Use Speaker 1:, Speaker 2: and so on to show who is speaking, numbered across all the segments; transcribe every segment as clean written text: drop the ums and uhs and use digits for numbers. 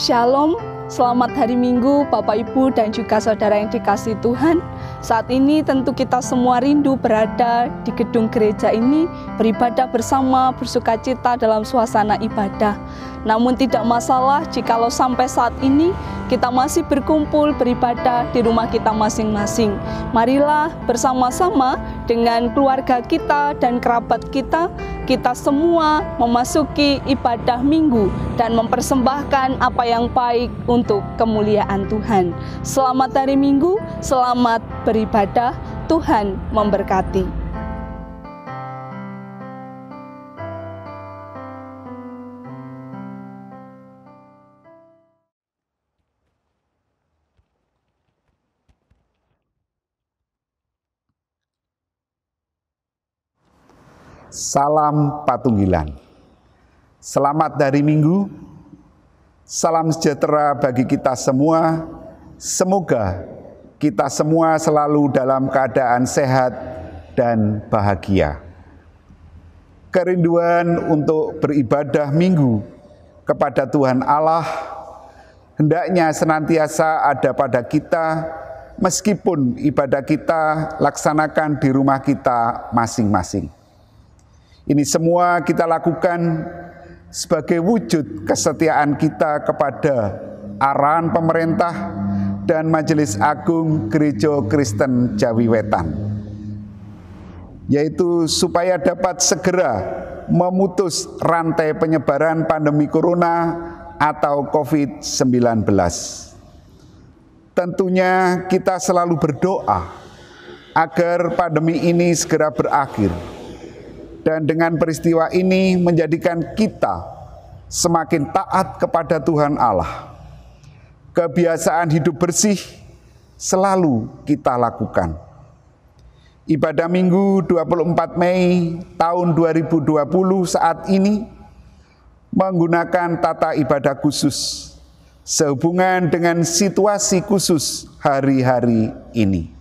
Speaker 1: Shalom, selamat hari Minggu Bapak Ibu dan juga saudara yang dikasihi Tuhan. Saat ini tentu kita semua rindu berada di gedung gereja ini, beribadah bersama, bersukacita dalam suasana ibadah. Namun tidak masalah jikalau sampai saat ini kita masih berkumpul beribadah di rumah kita masing-masing. Marilah bersama-sama dengan keluarga kita dan kerabat kita semua memasuki ibadah minggu dan mempersembahkan apa yang baik untuk kemuliaan Tuhan. Selamat hari Minggu, selamat beribadah, Tuhan memberkati.
Speaker 2: Salam Patunggilan. Selamat hari Minggu. Salam sejahtera bagi kita semua. Semoga kita semua selalu dalam keadaan sehat dan bahagia. Kerinduan untuk beribadah minggu kepada Tuhan Allah hendaknya senantiasa ada pada kita, meskipun ibadah kita laksanakan di rumah kita masing-masing. Ini semua kita lakukan sebagai wujud kesetiaan kita kepada arahan pemerintah dan Majelis Agung Gereja Kristen Jawi Wetan, yaitu supaya dapat segera memutus rantai penyebaran pandemi corona atau COVID-19. Tentunya kita selalu berdoa agar pandemi ini segera berakhir. Dan dengan peristiwa ini menjadikan kita semakin taat kepada Tuhan Allah. Kebiasaan hidup bersih selalu kita lakukan. Ibadah Minggu 24 Mei tahun 2020 saat ini menggunakan tata ibadah khusus sehubungan dengan situasi khusus hari-hari ini.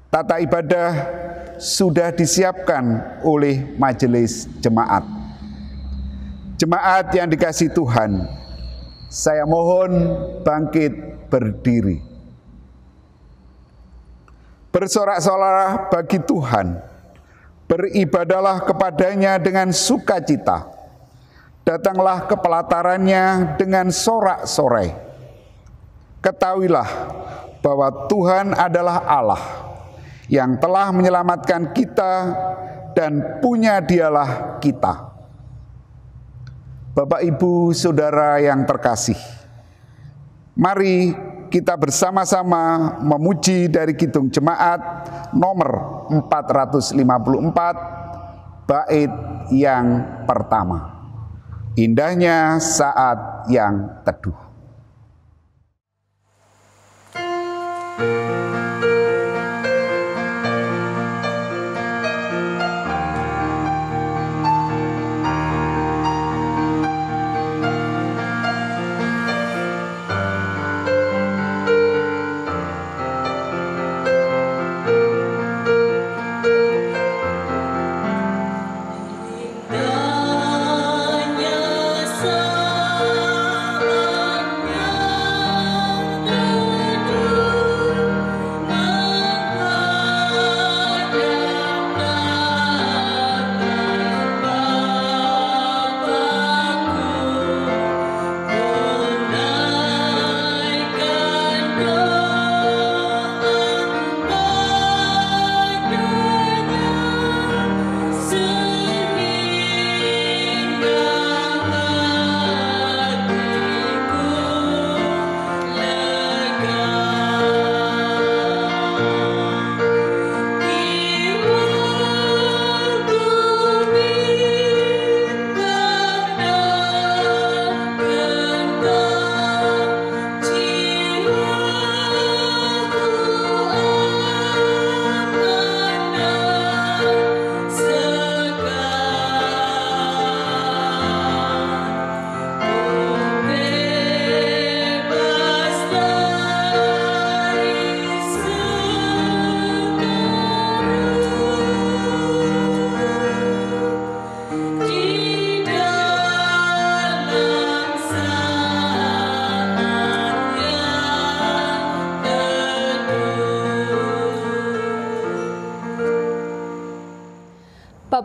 Speaker 2: Tata ibadah sudah disiapkan oleh majelis jemaat. Jemaat yang dikasihi Tuhan, saya mohon bangkit berdiri. Bersorak-sorai bagi Tuhan, beribadahlah kepadanya dengan sukacita. Datanglah ke pelatarannya dengan sorak-sorai. Ketahuilah bahwa Tuhan adalah Allah yang telah menyelamatkan kita dan punya Dialah kita. Bapak, Ibu, Saudara yang terkasih, mari kita bersama-sama memuji dari Kidung Jemaat nomor 454, bait yang pertama. Indahnya saat yang teduh.
Speaker 3: Indahnya saat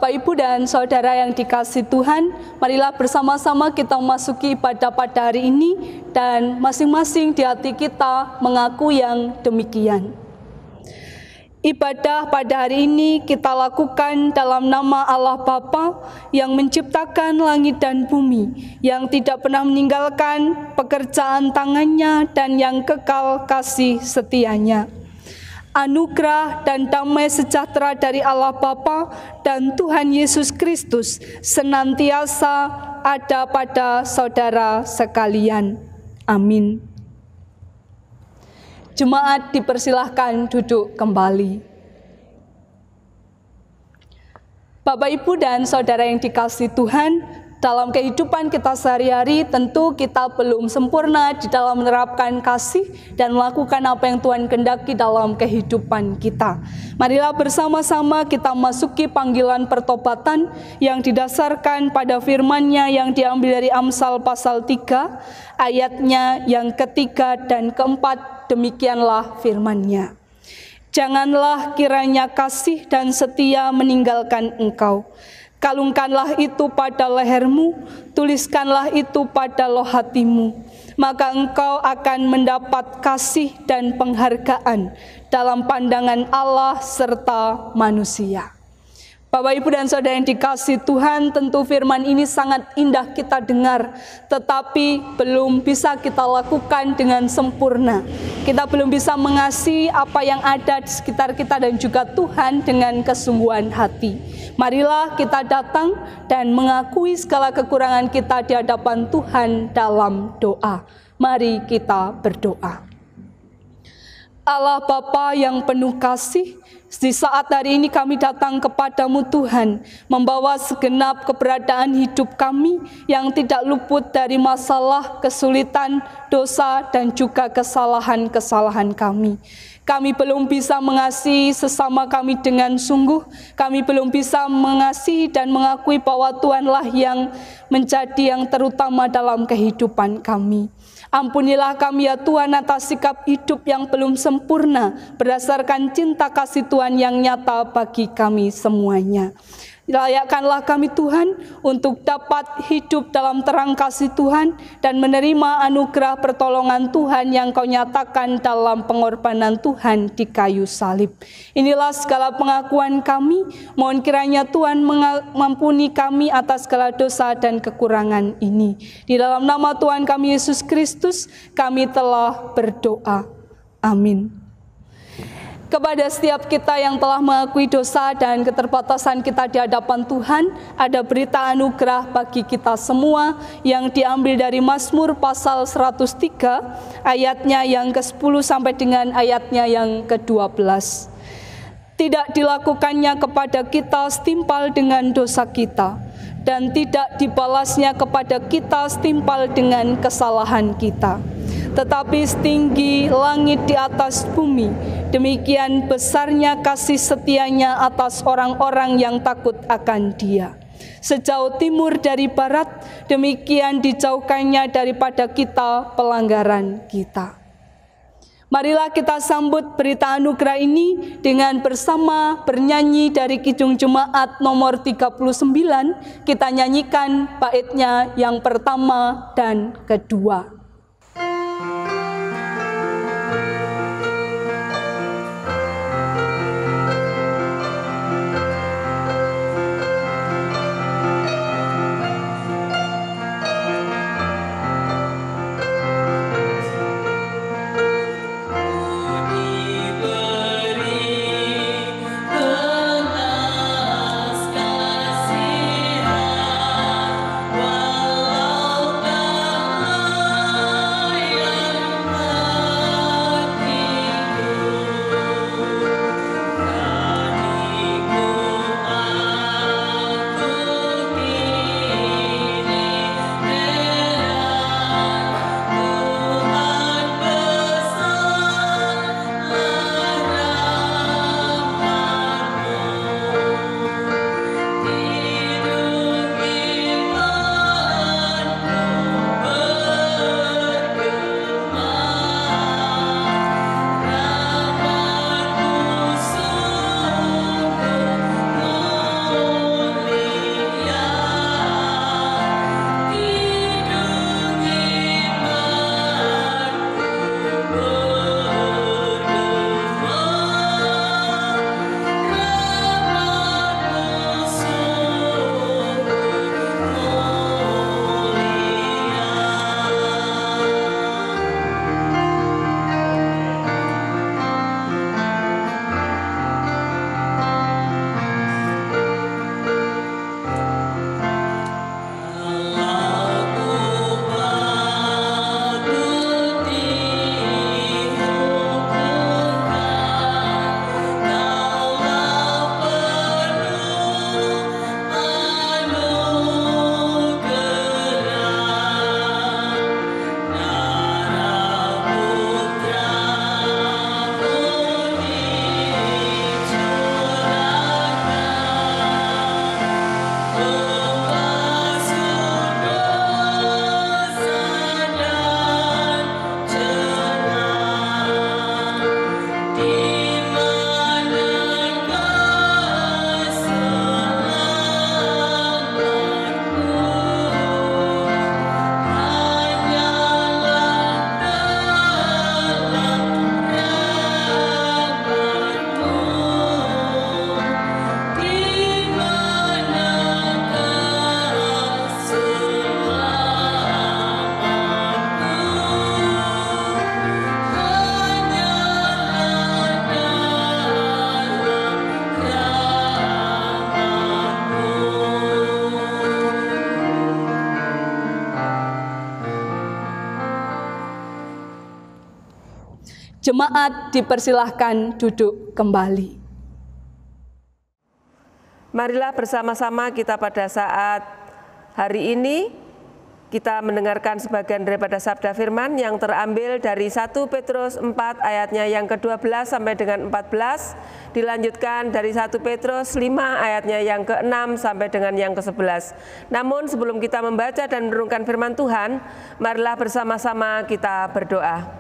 Speaker 1: Bapak, Ibu, dan Saudara yang dikasihi Tuhan, marilah bersama-sama kita memasuki ibadah pada hari ini dan masing-masing di hati kita mengaku yang demikian. Ibadah pada hari ini kita lakukan dalam nama Allah Bapa yang menciptakan langit dan bumi, yang tidak pernah meninggalkan pekerjaan tangannya dan yang kekal kasih setianya. Anugerah dan damai sejahtera dari Allah Bapa dan Tuhan Yesus Kristus senantiasa ada pada saudara sekalian. Amin. Jemaat dipersilahkan duduk kembali. Bapak, Ibu, dan Saudara yang dikasihi Tuhan, dalam kehidupan kita sehari-hari tentu kita belum sempurna di dalam menerapkan kasih dan melakukan apa yang Tuhan kehendaki dalam kehidupan kita. Marilah bersama-sama kita masuki panggilan pertobatan yang didasarkan pada firman-Nya yang diambil dari Amsal pasal 3, ayatnya yang ketiga dan keempat, demikianlah firman-Nya. Janganlah kiranya kasih dan setia meninggalkan engkau. Kalungkanlah itu pada lehermu, tuliskanlah itu pada loh hatimu, maka engkau akan mendapat kasih dan penghargaan dalam pandangan Allah serta manusia. Bapak, Ibu, dan Saudara yang dikasihi Tuhan, tentu firman ini sangat indah kita dengar, tetapi belum bisa kita lakukan dengan sempurna. Kita belum bisa mengasihi apa yang ada di sekitar kita dan juga Tuhan dengan kesungguhan hati. Marilah kita datang dan mengakui segala kekurangan kita di hadapan Tuhan dalam doa. Mari kita berdoa. Allah Bapa yang penuh kasih, di saat hari ini kami datang kepadamu Tuhan, membawa segenap keberadaan hidup kami yang tidak luput dari masalah, kesulitan, dosa, dan juga kesalahan-kesalahan kami. Kami belum bisa mengasihi sesama kami dengan sungguh, kami belum bisa mengasihi dan mengakui bahwa Tuhanlah yang menjadi yang terutama dalam kehidupan kami. Ampunilah kami ya Tuhan atas sikap hidup yang belum sempurna berdasarkan cinta kasih Tuhan yang nyata bagi kami semuanya. Layakkanlah kami Tuhan untuk dapat hidup dalam terang kasih Tuhan dan menerima anugerah pertolongan Tuhan yang Kau nyatakan dalam pengorbanan Tuhan di kayu salib. Inilah segala pengakuan kami, mohon kiranya Tuhan mengampuni kami atas segala dosa dan kekurangan ini. Di dalam nama Tuhan kami Yesus Kristus kami telah berdoa. Amin. Kepada setiap kita yang telah mengakui dosa dan keterbatasan kita di hadapan Tuhan, ada berita anugerah bagi kita semua yang diambil dari Mazmur pasal 103, ayatnya yang ke-10 sampai dengan ayatnya yang ke-12. Tidak dilakukannya kepada kita setimpal dengan dosa kita, dan tidak dibalasnya kepada kita setimpal dengan kesalahan kita. Tetapi setinggi langit di atas bumi, demikian besarnya kasih setianya atas orang-orang yang takut akan Dia. Sejauh timur dari barat, demikian dijauhkannya daripada kita pelanggaran kita. Marilah kita sambut berita anugerah ini dengan bersama bernyanyi dari Kidung Jemaat nomor 39. Kita nyanyikan baitnya yang pertama dan kedua.
Speaker 3: Walau tak
Speaker 1: Jemaat dipersilahkan duduk kembali.
Speaker 3: Marilah bersama-sama kita pada saat hari ini kita mendengarkan sebagian daripada sabda firman yang terambil dari 1 Petrus 4 ayatnya yang ke-12 sampai dengan 14, dilanjutkan dari 1 Petrus 5 ayatnya yang ke-6 sampai dengan yang ke-11. Namun sebelum kita membaca dan merenungkan firman Tuhan, marilah bersama-sama kita berdoa.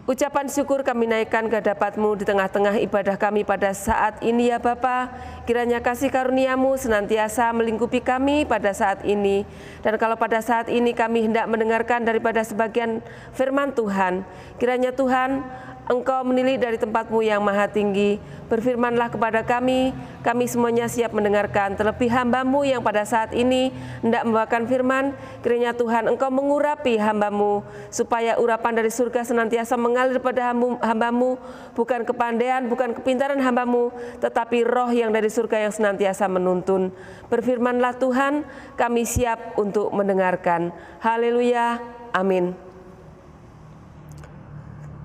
Speaker 3: Ucapan syukur kami naikkan ke hadapat-Mu di tengah-tengah ibadah kami pada saat ini ya Bapa. Kiranya kasih karunia-Mu senantiasa melingkupi kami pada saat ini. Dan kalau pada saat ini kami hendak mendengarkan daripada sebagian firman Tuhan, kiranya Tuhan Engkau menilik dari tempat-Mu yang maha tinggi. Berfirmanlah kepada kami semuanya siap mendengarkan. Terlebih hamba-Mu yang pada saat ini hendak membawakan firman, kiranya Tuhan Engkau mengurapi hamba-Mu, supaya urapan dari surga senantiasa mengalir pada hamba-Mu, bukan kepandaian, bukan kepintaran hamba-Mu, tetapi roh yang dari surga yang senantiasa menuntun. Berfirmanlah Tuhan, kami siap untuk mendengarkan. Haleluya, amin.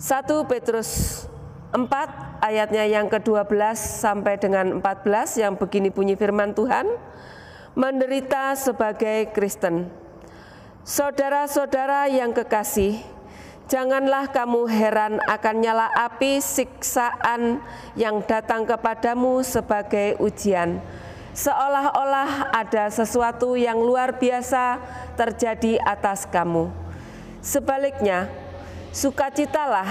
Speaker 3: 1 Petrus 4 ayatnya yang ke-12 sampai dengan 14 yang begini bunyi firman Tuhan. Menderita sebagai Kristen. Saudara-saudara yang kekasih, janganlah kamu heran akan nyala api siksaan yang datang kepadamu sebagai ujian, seolah-olah ada sesuatu yang luar biasa terjadi atas kamu. Sebaliknya, sukacitalah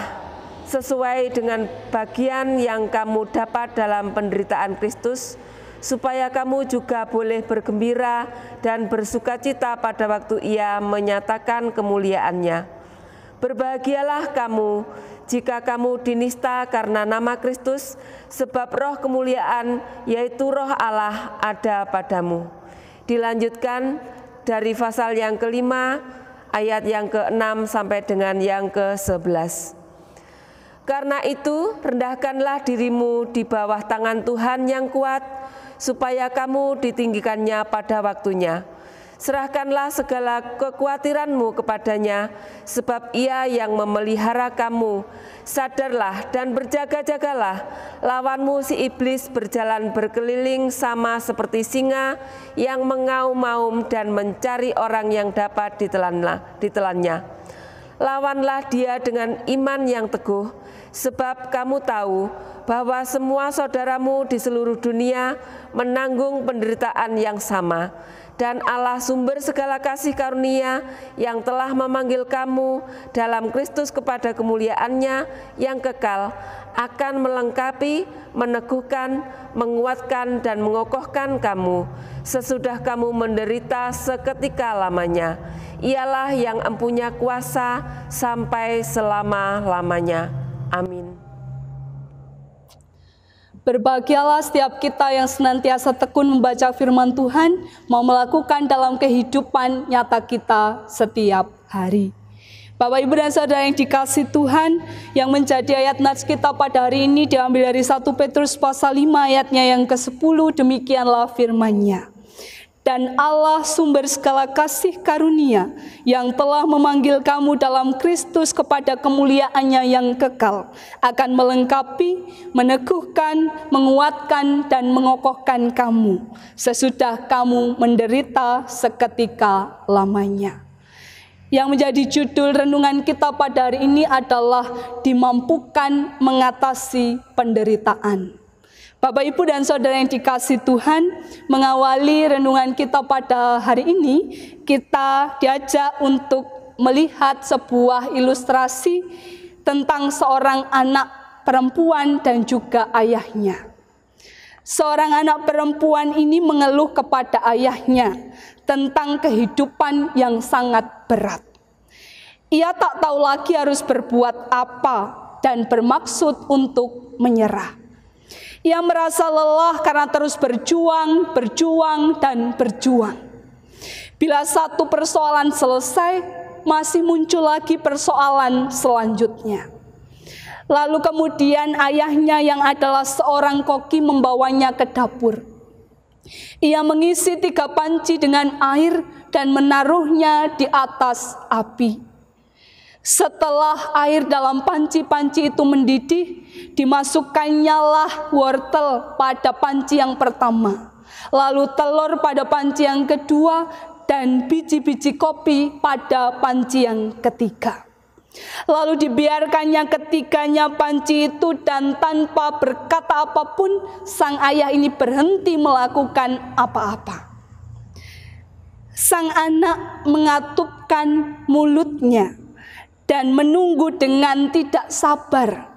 Speaker 3: sesuai dengan bagian yang kamu dapat dalam penderitaan Kristus, supaya kamu juga boleh bergembira dan bersukacita pada waktu Ia menyatakan kemuliaannya. Berbahagialah kamu jika kamu dinista karena nama Kristus, sebab roh kemuliaan, yaitu roh Allah, ada padamu. Dilanjutkan dari pasal yang kelima, ayat yang ke-6 sampai dengan yang ke-11. Karena itu, rendahkanlah dirimu di bawah tangan Tuhan yang kuat, supaya kamu ditinggikannya pada waktunya. Serahkanlah segala kekhawatiranmu kepadanya, sebab Ia yang memelihara kamu. Sadarlah dan berjaga-jagalah, lawanmu si iblis berjalan berkeliling sama seperti singa yang mengaum-ngaum dan mencari orang yang dapat ditelannya. Lawanlah dia dengan iman yang teguh, sebab kamu tahu bahwa semua saudaramu di seluruh dunia menanggung penderitaan yang sama. Dan Allah sumber segala kasih karunia yang telah memanggil kamu dalam Kristus kepada kemuliaannya yang kekal, akan melengkapi, meneguhkan, menguatkan, dan mengokohkan kamu sesudah kamu menderita seketika lamanya. Ialah yang empunya kuasa sampai selama-lamanya. Amin.
Speaker 1: Berbahagialah setiap kita yang senantiasa tekun membaca firman Tuhan, mau melakukan dalam kehidupan nyata kita setiap hari. Bapak, Ibu, dan Saudara yang dikasihi Tuhan, yang menjadi ayat nats kita pada hari ini diambil dari 1 Petrus pasal 5 ayatnya yang ke-10, demikianlah firman-Nya. Dan Allah sumber segala kasih karunia yang telah memanggil kamu dalam Kristus kepada kemuliaannya yang kekal, akan melengkapi, meneguhkan, menguatkan, dan mengokohkan kamu sesudah kamu menderita seketika lamanya. Yang menjadi judul renungan kita pada hari ini adalah dimampukan mengatasi penderitaan. Bapak, Ibu, dan Saudara yang dikasihi Tuhan, mengawali renungan kita pada hari ini, kita diajak untuk melihat sebuah ilustrasi tentang seorang anak perempuan dan juga ayahnya. Seorang anak perempuan ini mengeluh kepada ayahnya tentang kehidupan yang sangat berat. Ia tak tahu lagi harus berbuat apa dan bermaksud untuk menyerah. Ia merasa lelah karena terus berjuang, dan berjuang. Bila satu persoalan selesai, masih muncul lagi persoalan selanjutnya. Lalu kemudian ayahnya yang adalah seorang koki membawanya ke dapur. Ia mengisi 3 panci dengan air dan menaruhnya di atas api. Setelah air dalam panci-panci itu mendidih, dimasukkannya wortel pada panci yang pertama, lalu telur pada panci yang kedua, dan biji-biji kopi pada panci yang ketiga. Lalu dibiarkannya ketiganya panci itu, dan tanpa berkata apapun, sang ayah ini berhenti melakukan apa-apa. Sang anak mengatupkan mulutnya dan menunggu dengan tidak sabar.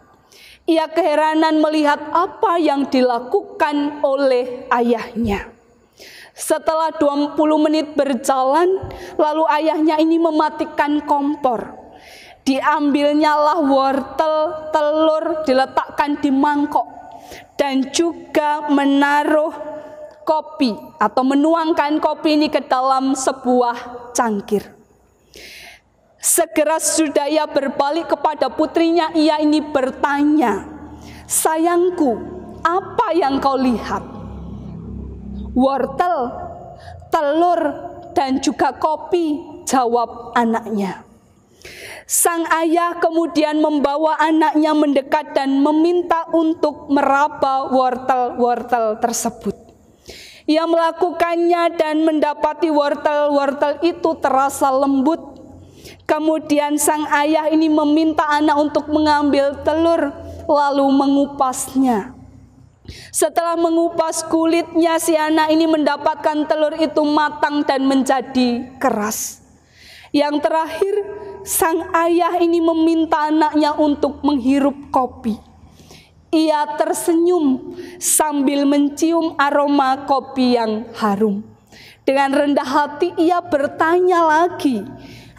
Speaker 1: Ia keheranan melihat apa yang dilakukan oleh ayahnya. Setelah 20 menit berjalan, lalu ayahnya ini mematikan kompor. Diambilnyalah wortel, telur diletakkan di mangkok, dan juga menaruh kopi atau menuangkan kopi ini ke dalam sebuah cangkir. Segera sudah ia berbalik kepada putrinya, ia ini bertanya, "Sayangku, apa yang kau lihat?" "Wortel, telur, dan juga kopi," jawab anaknya. Sang ayah kemudian membawa anaknya mendekat dan meminta untuk meraba wortel-wortel tersebut. Ia melakukannya dan mendapati wortel-wortel itu terasa lembut. Kemudian sang ayah ini meminta anak untuk mengambil telur, lalu mengupasnya. Setelah mengupas kulitnya, si anak ini mendapatkan telur itu matang dan menjadi keras. Yang terakhir, sang ayah ini meminta anaknya untuk menghirup kopi. Ia tersenyum sambil mencium aroma kopi yang harum. Dengan rendah hati ia bertanya lagi,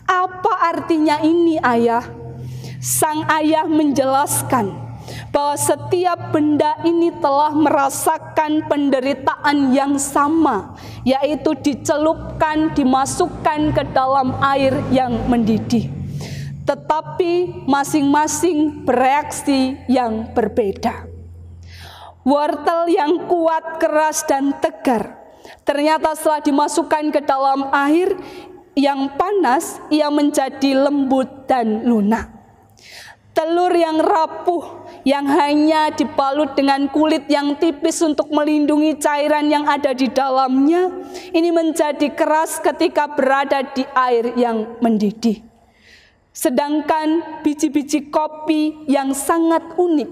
Speaker 1: "Apa artinya ini, ayah?" Sang ayah menjelaskan bahwa setiap benda ini telah merasakan penderitaan yang sama, yaitu dicelupkan, dimasukkan ke dalam air yang mendidih. Tetapi masing-masing bereaksi yang berbeda. Wortel yang kuat, keras, dan tegar, ternyata setelah dimasukkan ke dalam air yang panas, ia menjadi lembut dan lunak. Telur yang rapuh, yang hanya dibalut dengan kulit yang tipis untuk melindungi cairan yang ada di dalamnya, ini menjadi keras ketika berada di air yang mendidih. Sedangkan biji-biji kopi yang sangat unik,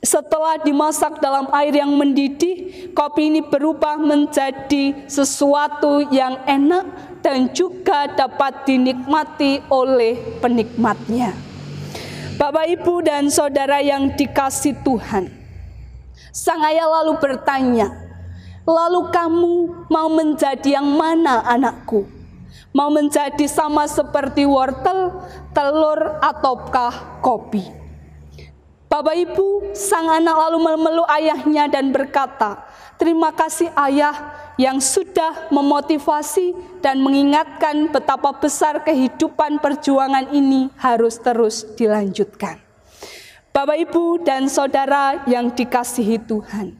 Speaker 1: setelah dimasak dalam air yang mendidih, kopi ini berubah menjadi sesuatu yang enak dan juga dapat dinikmati oleh penikmatnya. Bapak, Ibu, dan Saudara yang dikasihi Tuhan, sang ayah lalu bertanya, "Lalu kamu mau menjadi yang mana, anakku? Mau menjadi sama seperti wortel, telur, ataukah kopi?" Bapak, Ibu, sang anak lalu memeluk ayahnya dan berkata, "Terima kasih ayah yang sudah memotivasi dan mengingatkan betapa besar kehidupan perjuangan ini harus terus dilanjutkan." Bapak, Ibu, dan Saudara yang dikasihi Tuhan,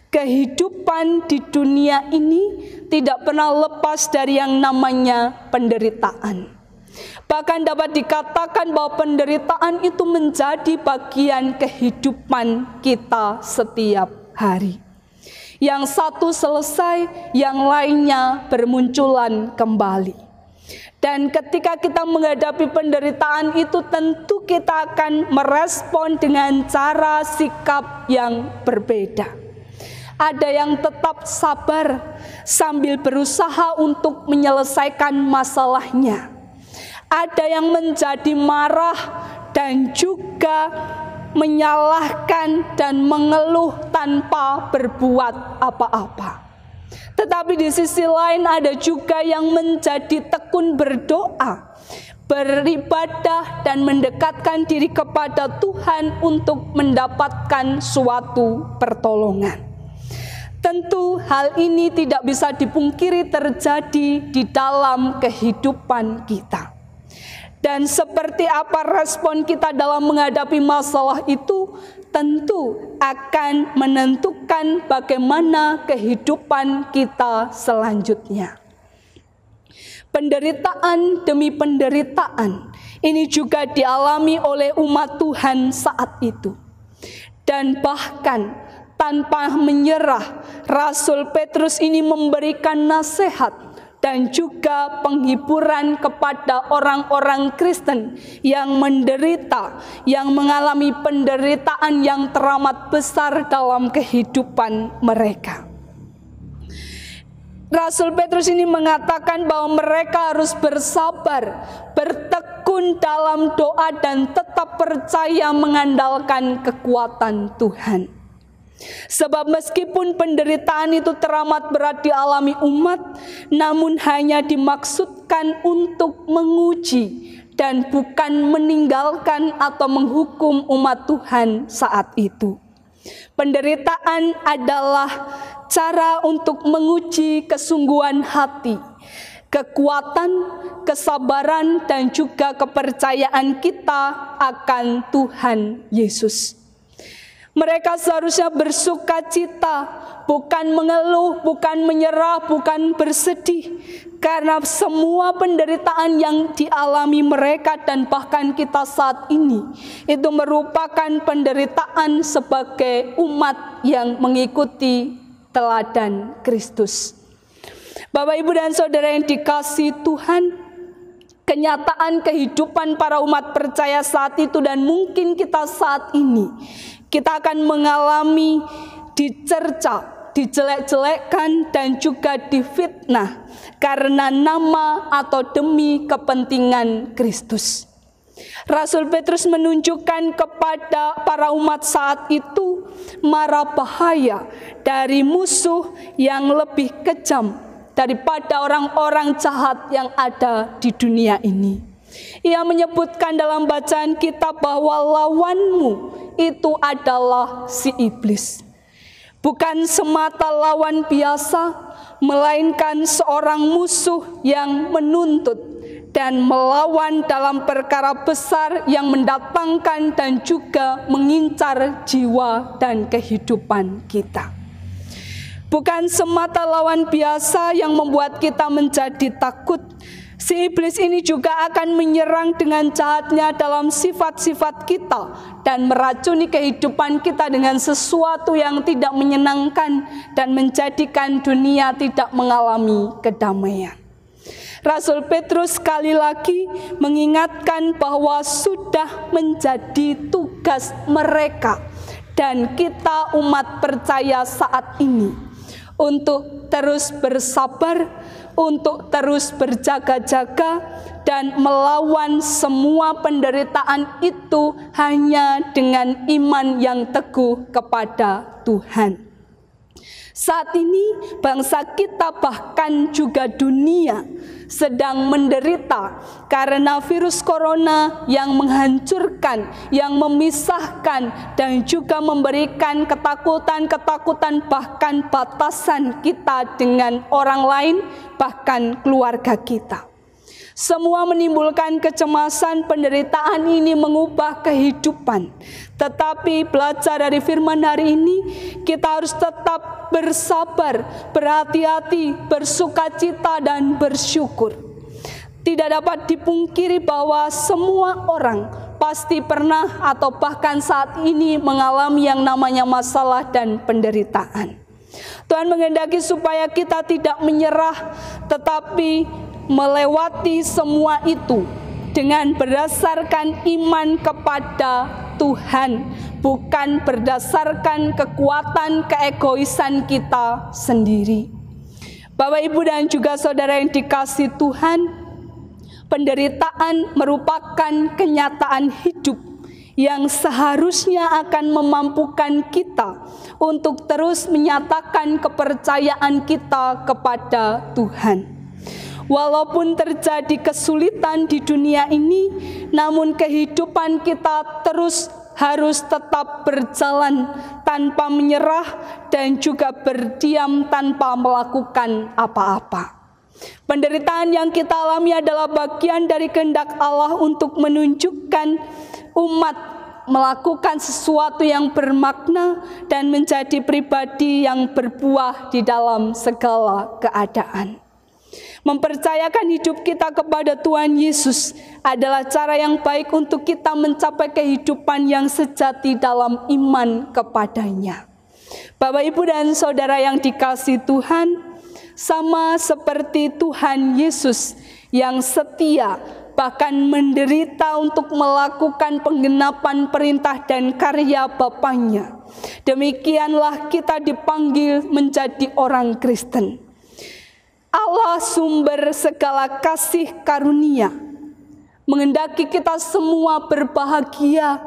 Speaker 1: kehidupan di dunia ini tidak pernah lepas dari yang namanya penderitaan. Bahkan dapat dikatakan bahwa penderitaan itu menjadi bagian kehidupan kita setiap hari. Yang satu selesai, yang lainnya bermunculan kembali. Dan ketika kita menghadapi penderitaan itu, tentu kita akan merespon dengan cara sikap yang berbeda. Ada yang tetap sabar sambil berusaha untuk menyelesaikan masalahnya. Ada yang menjadi marah dan juga menyalahkan dan mengeluh tanpa berbuat apa-apa. Tetapi di sisi lain ada juga yang menjadi tekun berdoa, beribadah, dan mendekatkan diri kepada Tuhan untuk mendapatkan suatu pertolongan. Tentu hal ini tidak bisa dipungkiri terjadi di dalam kehidupan kita. Dan seperti apa respon kita dalam menghadapi masalah itu, tentu akan menentukan bagaimana kehidupan kita selanjutnya. Penderitaan demi penderitaan Ini juga dialami oleh umat Tuhan saat itu. Dan bahkan tanpa menyerah, Rasul Petrus ini memberikan nasihat dan juga penghiburan kepada orang-orang Kristen yang menderita, yang mengalami penderitaan yang teramat besar dalam kehidupan mereka. Rasul Petrus ini mengatakan bahwa mereka harus bersabar, bertekun dalam doa dan tetap percaya mengandalkan kekuatan Tuhan. Sebab meskipun penderitaan itu teramat berat dialami umat, namun hanya dimaksudkan untuk menguji dan bukan meninggalkan atau menghukum umat Tuhan saat itu. Penderitaan adalah cara untuk menguji kesungguhan hati, kekuatan, kesabaran, dan juga kepercayaan kita akan Tuhan Yesus. Mereka seharusnya bersuka cita, bukan mengeluh, bukan menyerah, bukan bersedih. Karena semua penderitaan yang dialami mereka dan bahkan kita saat ini, itu merupakan penderitaan sebagai umat yang mengikuti teladan Kristus. Bapak, Ibu, dan Saudara yang dikasihi Tuhan, kenyataan kehidupan para umat percaya saat itu dan mungkin kita saat ini, kita akan mengalami dicerca, dijelek-jelekkan, dan juga difitnah karena nama atau demi kepentingan Kristus. Rasul Petrus menunjukkan kepada para umat saat itu mara bahaya dari musuh yang lebih kejam daripada orang-orang jahat yang ada di dunia ini. Ia menyebutkan dalam bacaan kita bahwa lawanmu itu adalah si iblis. Bukan semata lawan biasa, melainkan seorang musuh yang menuntut dan melawan dalam perkara besar yang mendatangkan dan juga mengincar jiwa dan kehidupan kita. Bukan semata lawan biasa yang membuat kita menjadi takut. Si iblis ini juga akan menyerang dengan jahatnya dalam sifat-sifat kita dan meracuni kehidupan kita dengan sesuatu yang tidak menyenangkan dan menjadikan dunia tidak mengalami kedamaian. Rasul Petrus sekali lagi mengingatkan bahwa sudah menjadi tugas mereka dan kita umat percaya saat ini untuk terus bersabar, untuk terus berjaga-jaga dan melawan semua penderitaan itu hanya dengan iman yang teguh kepada Tuhan. Saat ini bangsa kita bahkan juga dunia sedang menderita karena virus corona yang menghancurkan, yang memisahkan dan juga memberikan ketakutan-ketakutan bahkan batasan kita dengan orang lain, bahkan keluarga kita. Semua menimbulkan kecemasan, penderitaan ini mengubah kehidupan. Tetapi belajar dari firman hari ini, kita harus tetap bersabar, berhati-hati, bersukacita dan bersyukur. Tidak dapat dipungkiri bahwa semua orang pasti pernah atau bahkan saat ini mengalami yang namanya masalah dan penderitaan. Tuhan menghendaki supaya kita tidak menyerah, tetapi melewati semua itu dengan berdasarkan iman kepada Tuhan, bukan berdasarkan kekuatan keegoisan kita sendiri. Bapak, Ibu, dan juga saudara yang dikasihi Tuhan, penderitaan merupakan kenyataan hidup yang seharusnya akan memampukan kita untuk terus menyatakan kepercayaan kita kepada Tuhan. Walaupun terjadi kesulitan di dunia ini, namun kehidupan kita terus harus tetap berjalan tanpa menyerah dan juga berdiam tanpa melakukan apa-apa. Penderitaan yang kita alami adalah bagian dari kehendak Allah untuk menunjukkan umat melakukan sesuatu yang bermakna dan menjadi pribadi yang berbuah di dalam segala keadaan. Mempercayakan hidup kita kepada Tuhan Yesus adalah cara yang baik untuk kita mencapai kehidupan yang sejati dalam iman kepadanya. Bapak, Ibu, dan Saudara yang dikasihi Tuhan, sama seperti Tuhan Yesus yang setia bahkan menderita untuk melakukan penggenapan perintah dan karya Bapaknya, demikianlah kita dipanggil menjadi orang Kristen. Allah sumber segala kasih karunia menghendaki kita semua berbahagia,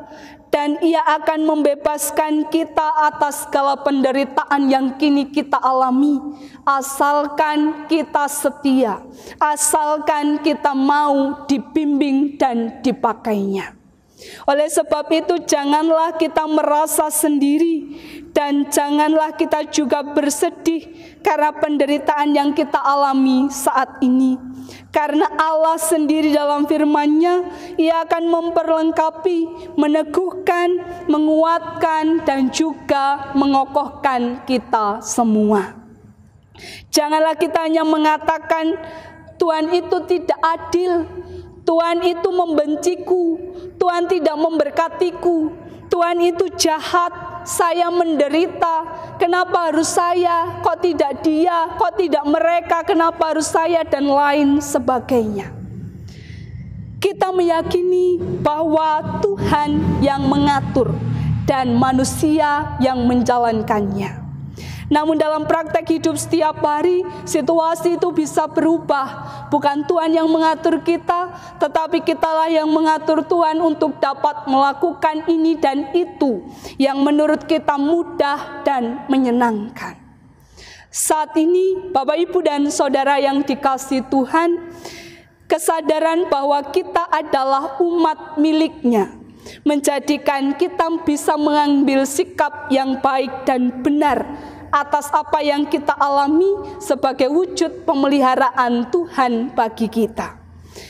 Speaker 1: dan Ia akan membebaskan kita atas segala penderitaan yang kini kita alami, asalkan kita setia, asalkan kita mau dibimbing dan dipakainya. Oleh sebab itu, janganlah kita merasa sendiri, dan janganlah kita juga bersedih karena penderitaan yang kita alami saat ini. Karena Allah sendiri dalam firman-Nya, Ia akan memperlengkapi, meneguhkan, menguatkan, dan juga mengokohkan kita semua. Janganlah kita hanya mengatakan, Tuhan itu tidak adil, Tuhan itu membenciku, Tuhan tidak memberkatiku, Tuhan itu jahat, saya menderita, kenapa harus saya, kok tidak dia, kok tidak mereka, kenapa harus saya, dan lain sebagainya. Kita meyakini bahwa Tuhan yang mengatur dan manusia yang menjalankannya. Namun dalam praktek hidup setiap hari, situasi itu bisa berubah. Bukan Tuhan yang mengatur kita, tetapi kitalah yang mengatur Tuhan untuk dapat melakukan ini dan itu yang menurut kita mudah dan menyenangkan. Saat ini, Bapak, Ibu, dan Saudara yang dikasihi Tuhan, kesadaran bahwa kita adalah umat milik-Nya menjadikan kita bisa mengambil sikap yang baik dan benar atas apa yang kita alami sebagai wujud pemeliharaan Tuhan bagi kita.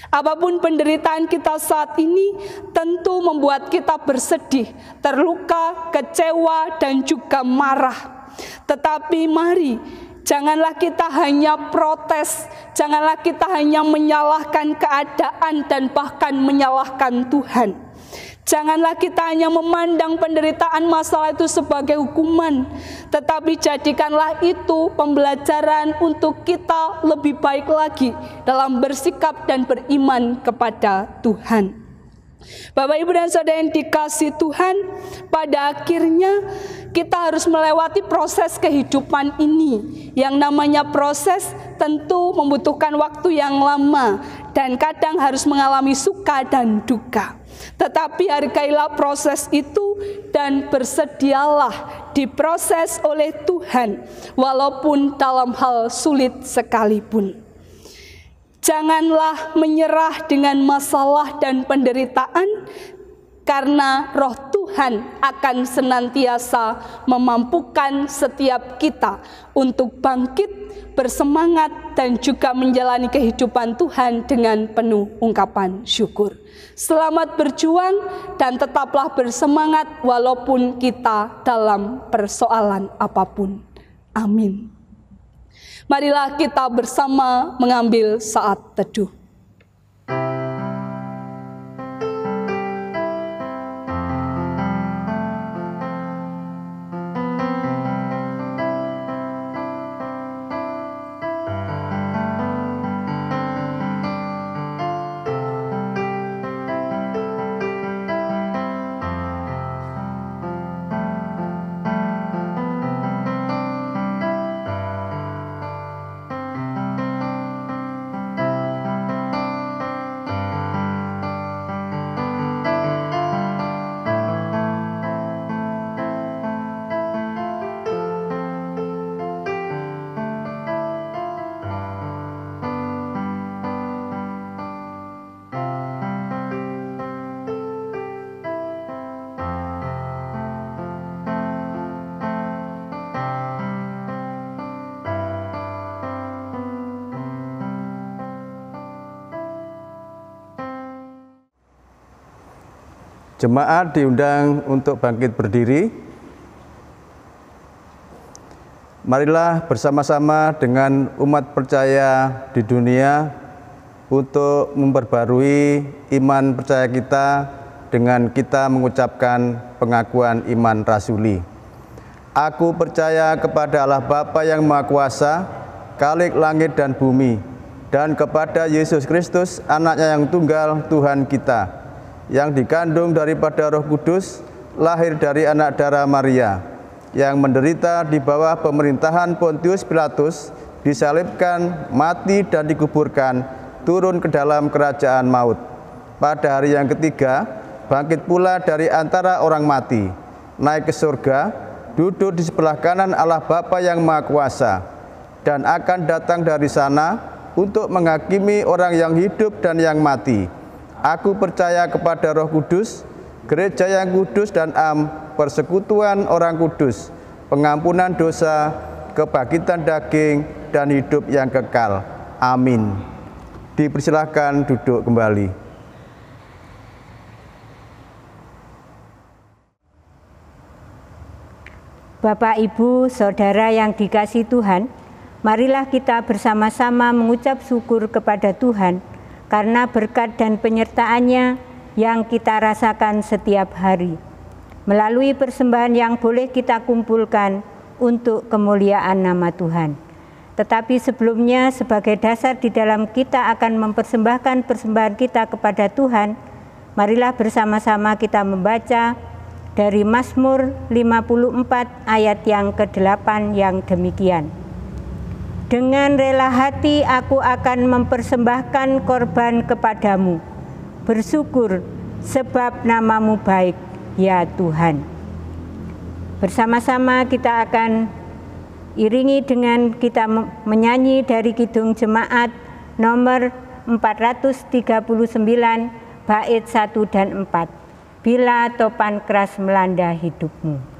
Speaker 1: Apapun penderitaan kita saat ini tentu membuat kita bersedih, terluka, kecewa, dan juga marah. Tetapi mari, janganlah kita hanya protes, janganlah kita hanya menyalahkan keadaan dan bahkan menyalahkan Tuhan. Janganlah kita hanya memandang penderitaan masalah itu sebagai hukuman, tetapi jadikanlah itu pembelajaran untuk kita lebih baik lagi dalam bersikap dan beriman kepada Tuhan. Bapak, Ibu, dan Saudara yang dikasihi Tuhan, pada akhirnya kita harus melewati proses kehidupan ini. Yang namanya proses tentu membutuhkan waktu yang lama dan kadang harus mengalami suka dan duka. Tetapi hargailah proses itu dan bersedialah diproses oleh Tuhan walaupun dalam hal sulit sekalipun. Janganlah menyerah dengan masalah dan penderitaan, karena Roh Tuhan akan senantiasa memampukan setiap kita untuk bangkit, bersemangat, dan juga menjalani kehidupan Tuhan dengan penuh ungkapan syukur. Selamat berjuang dan tetaplah bersemangat walaupun kita dalam persoalan apapun. Amin. Marilah kita bersama mengambil saat teduh.
Speaker 4: Jemaat diundang untuk bangkit berdiri. Marilah bersama-sama dengan umat percaya di dunia untuk memperbarui iman percaya kita dengan kita mengucapkan pengakuan iman rasuli. Aku percaya kepada Allah Bapa yang Maha Kuasa, Khalik langit dan bumi, dan kepada Yesus Kristus, anaknya yang tunggal Tuhan kita, yang dikandung daripada Roh Kudus, lahir dari anak darah Maria, yang menderita di bawah pemerintahan Pontius Pilatus, disalibkan, mati dan dikuburkan, turun ke dalam kerajaan maut. Pada hari yang ketiga, bangkit pula dari antara orang mati, naik ke surga, duduk di sebelah kanan Allah Bapa yang Maha Kuasa, dan akan datang dari sana untuk menghakimi orang yang hidup dan yang mati. Aku percaya kepada Roh Kudus, gereja yang kudus dan am, persekutuan orang kudus, pengampunan dosa, kebangkitan daging, dan hidup yang kekal. Amin. Dipersilahkan duduk kembali.
Speaker 5: Bapak, Ibu, Saudara yang dikasihi Tuhan, marilah kita bersama-sama mengucap syukur kepada Tuhan karena berkat dan penyertaan-Nya yang kita rasakan setiap hari. Melalui persembahan yang boleh kita kumpulkan untuk kemuliaan nama Tuhan. Tetapi sebelumnya, sebagai dasar di dalam kita akan mempersembahkan persembahan kita kepada Tuhan, marilah bersama-sama kita membaca dari Mazmur 54 ayat yang ke-8 yang demikian. Dengan rela hati aku akan mempersembahkan korban kepadamu, bersyukur sebab namamu baik, ya Tuhan. Bersama-sama kita akan iringi dengan kita menyanyi dari Kidung Jemaat nomor 439 bait 1 dan 4. Bila topan keras melanda hidupmu.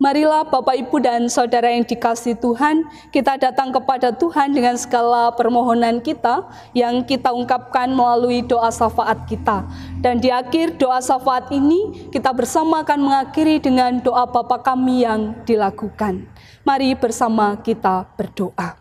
Speaker 1: Marilah Bapak, Ibu, dan Saudara yang dikasihi Tuhan, kita datang kepada Tuhan dengan segala permohonan kita yang kita ungkapkan melalui doa syafaat kita. Dan di akhir doa syafaat ini, kita bersama akan mengakhiri dengan doa Bapa kami yang dilakukan. Mari bersama kita berdoa.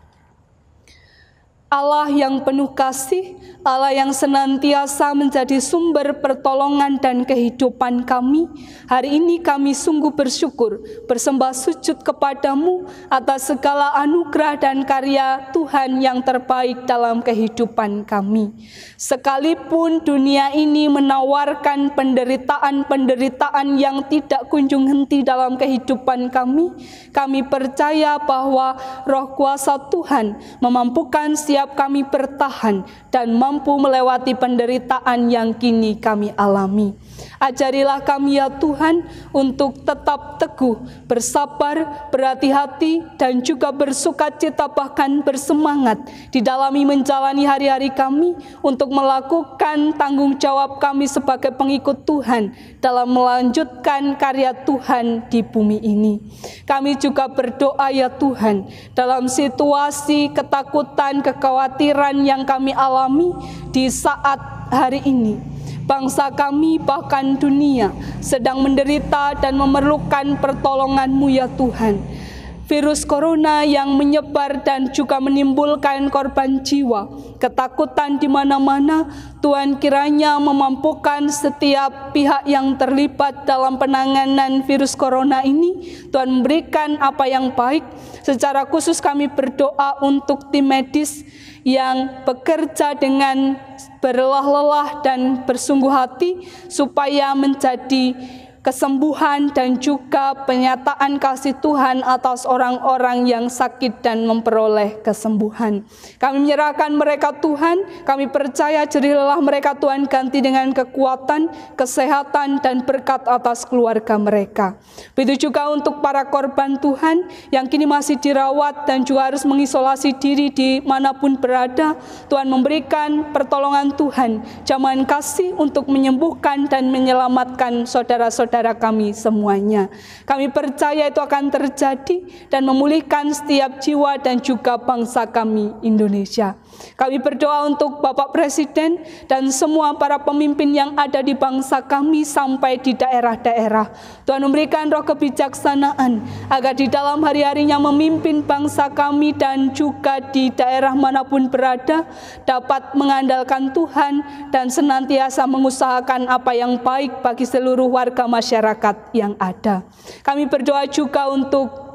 Speaker 1: Allah yang penuh kasih, Allah yang senantiasa menjadi sumber pertolongan dan kehidupan kami, hari ini kami sungguh bersyukur, bersembah sujud kepadamu atas segala anugerah dan karya Tuhan yang terbaik dalam kehidupan kami. Sekalipun dunia ini menawarkan penderitaan-penderitaan yang tidak kunjung henti dalam kehidupan kami percaya bahwa roh kuasa Tuhan memampukan siapa setiap kami bertahan dan mampu melewati penderitaan yang kini kami alami. Ajarilah kami ya Tuhan untuk tetap teguh, bersabar, berhati-hati, dan juga bersukacita bahkan bersemangat di dalam menjalani hari-hari kami untuk melakukan tanggung jawab kami sebagai pengikut Tuhan dalam melanjutkan karya Tuhan di bumi ini. Kami juga berdoa ya Tuhan, dalam situasi ketakutan, kekhawatiran yang kami alami di saat hari ini, bangsa kami bahkan dunia sedang menderita dan memerlukan pertolongan-Mu ya Tuhan. Virus corona yang menyebar dan juga menimbulkan korban jiwa, ketakutan di mana-mana, Tuhan kiranya memampukan setiap pihak yang terlibat dalam penanganan virus corona ini. Tuhan memberikan apa yang baik. Secara khusus kami berdoa untuk tim medis yang bekerja dengan berlelah-lelah dan bersungguh hati supaya menjadi kesembuhan dan juga penyataan kasih Tuhan atas orang-orang yang sakit dan memperoleh kesembuhan. Kami menyerahkan mereka Tuhan, kami percaya jerih lelah mereka Tuhan ganti dengan kekuatan, kesehatan, dan berkat atas keluarga mereka. Begitu juga untuk para korban Tuhan yang kini masih dirawat dan juga harus mengisolasi diri di manapun berada, Tuhan memberikan pertolongan Tuhan, jamahan kasih untuk menyembuhkan dan menyelamatkan saudara-saudara kami semuanya. Kami percaya itu akan terjadi dan memulihkan setiap jiwa dan juga bangsa kami Indonesia. Kami berdoa untuk Bapak Presiden dan semua para pemimpin yang ada di bangsa kami sampai di daerah-daerah. Tuhan memberikan roh kebijaksanaan agar di dalam hari-harinya memimpin bangsa kami dan juga di daerah manapun berada dapat mengandalkan Tuhan dan senantiasa mengusahakan apa yang baik bagi seluruh warga masyarakat yang ada. Kami berdoa juga untuk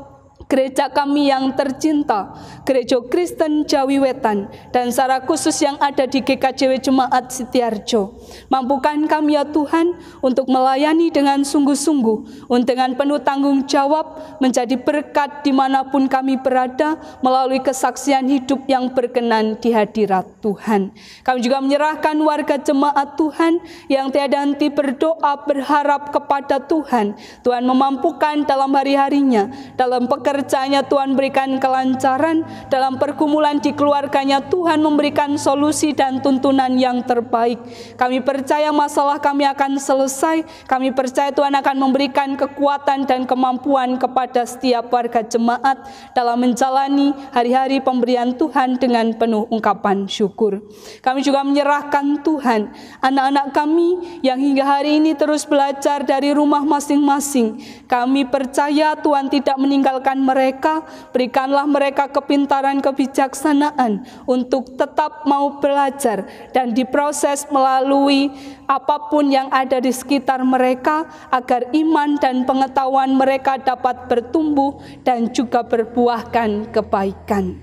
Speaker 1: gereja kami yang tercinta, Gereja Kristen Jawi Wetan, dan secara khusus yang ada di GKJW Jemaat Setiarjo. Mampukan kami ya Tuhan untuk melayani dengan sungguh-sungguh, dengan penuh tanggung jawab, menjadi berkat dimanapun kami berada, melalui kesaksian hidup yang berkenan di hadirat Tuhan. Kami juga menyerahkan warga jemaat Tuhan yang tiada henti berdoa, berharap kepada Tuhan. Tuhan memampukan dalam hari-harinya, dalam pekerjaannya Tuhan berikan kelancaran, dalam pergumulan di keluarganya Tuhan memberikan solusi dan tuntunan yang terbaik. Kami percaya masalah kami akan selesai, kami percaya Tuhan akan memberikan kekuatan dan kemampuan kepada setiap warga jemaat dalam menjalani hari-hari pemberian Tuhan dengan penuh ungkapan syukur. Kami juga menyerahkan Tuhan anak-anak kami yang hingga hari ini terus belajar dari rumah masing-masing. Kami percaya Tuhan tidak meninggalkan mereka, berikanlah mereka kepintaran, kebijaksanaan untuk tetap mau belajar dan diproses melalui apapun yang ada di sekitar mereka agar iman dan pengetahuan mereka dapat bertumbuh dan juga berbuahkan kebaikan.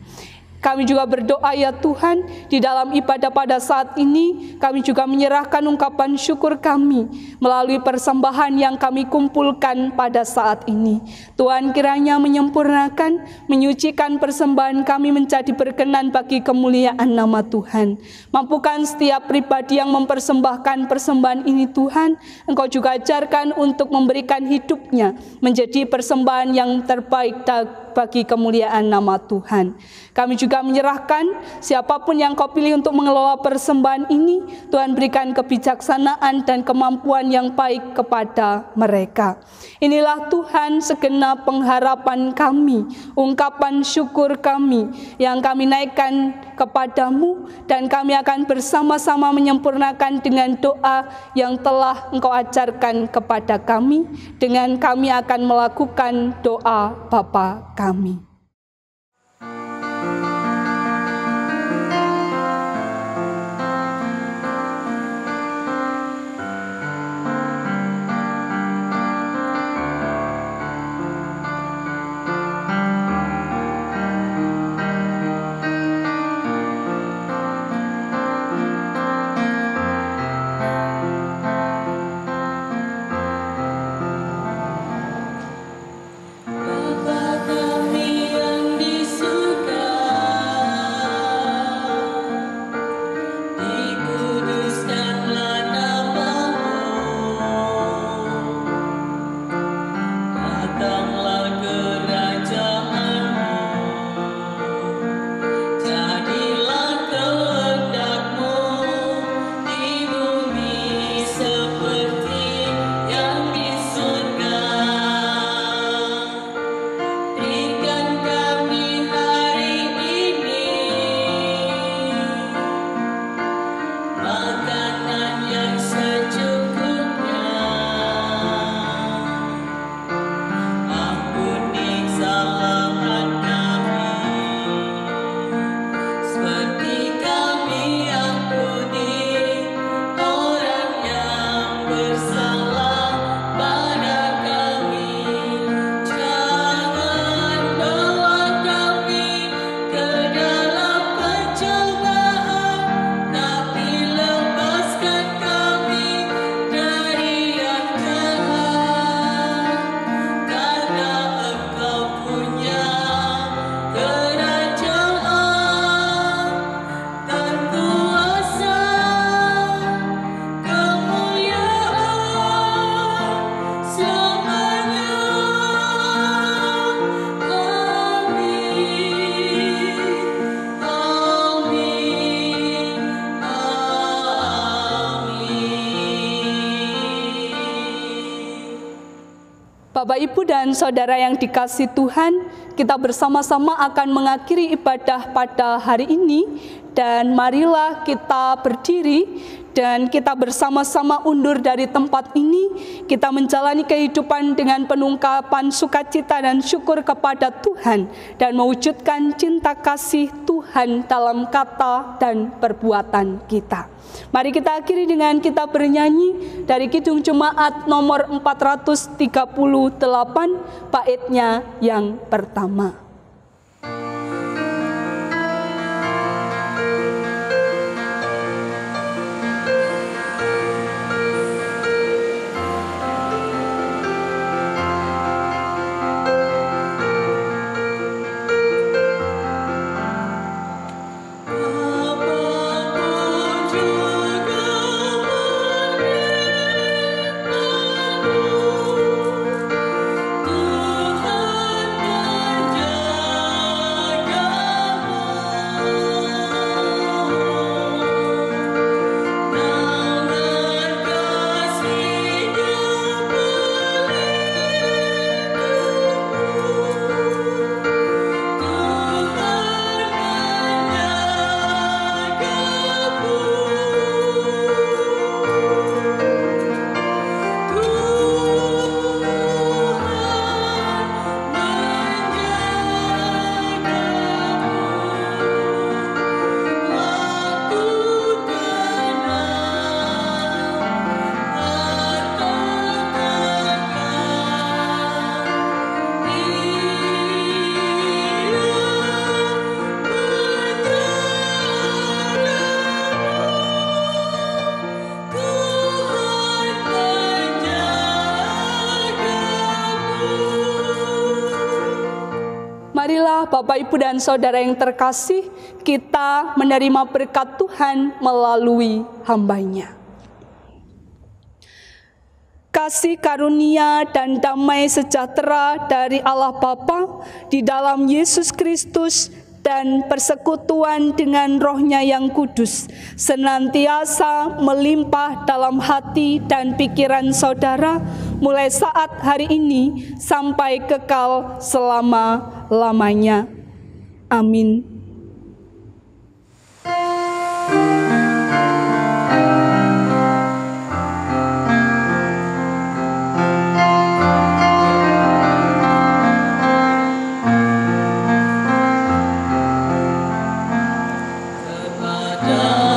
Speaker 1: Kami juga berdoa ya Tuhan, di dalam ibadah pada saat ini, kami juga menyerahkan ungkapan syukur kami melalui persembahan yang kami kumpulkan pada saat ini. Tuhan kiranya menyempurnakan, menyucikan persembahan kami menjadi berkenan bagi kemuliaan nama Tuhan. Mampukan setiap pribadi yang mempersembahkan persembahan ini Tuhan, Engkau juga ajarkan untuk memberikan hidupnya menjadi persembahan yang terbaik bagi kemuliaan nama Tuhan. Kami juga menyerahkan siapapun yang Kau pilih untuk mengelola persembahan ini, Tuhan berikan kebijaksanaan dan kemampuan yang baik kepada mereka. Inilah Tuhan segenap pengharapan kami, ungkapan syukur kami yang kami naikkan kepadamu, dan kami akan bersama-sama menyempurnakan dengan doa yang telah Engkau ajarkan kepada kami. Dengan kami akan melakukan doa Bapa kami.
Speaker 6: Bapa kami
Speaker 1: Bapak, Ibu, dan Saudara yang dikasihi Tuhan, kita bersama-sama akan mengakhiri ibadah pada hari ini. Dan marilah kita berdiri dan kita bersama-sama undur dari tempat ini. Kita menjalani kehidupan dengan penungkapan sukacita dan syukur kepada Tuhan dan mewujudkan cinta kasih Tuhan dalam kata dan perbuatan kita. Mari kita akhiri dengan kita bernyanyi dari Kidung Jemaat nomor 438, baitnya yang pertama. Marilah Bapak, Ibu, dan Saudara yang terkasih, kita menerima berkat Tuhan melalui hamba-Nya. Kasih karunia dan damai sejahtera dari Allah Bapa di dalam Yesus Kristus dan persekutuan dengan Roh-Nya yang kudus senantiasa melimpah dalam hati dan pikiran saudara mulai saat hari ini sampai kekal selama-lamanya. Amin.
Speaker 6: Kepada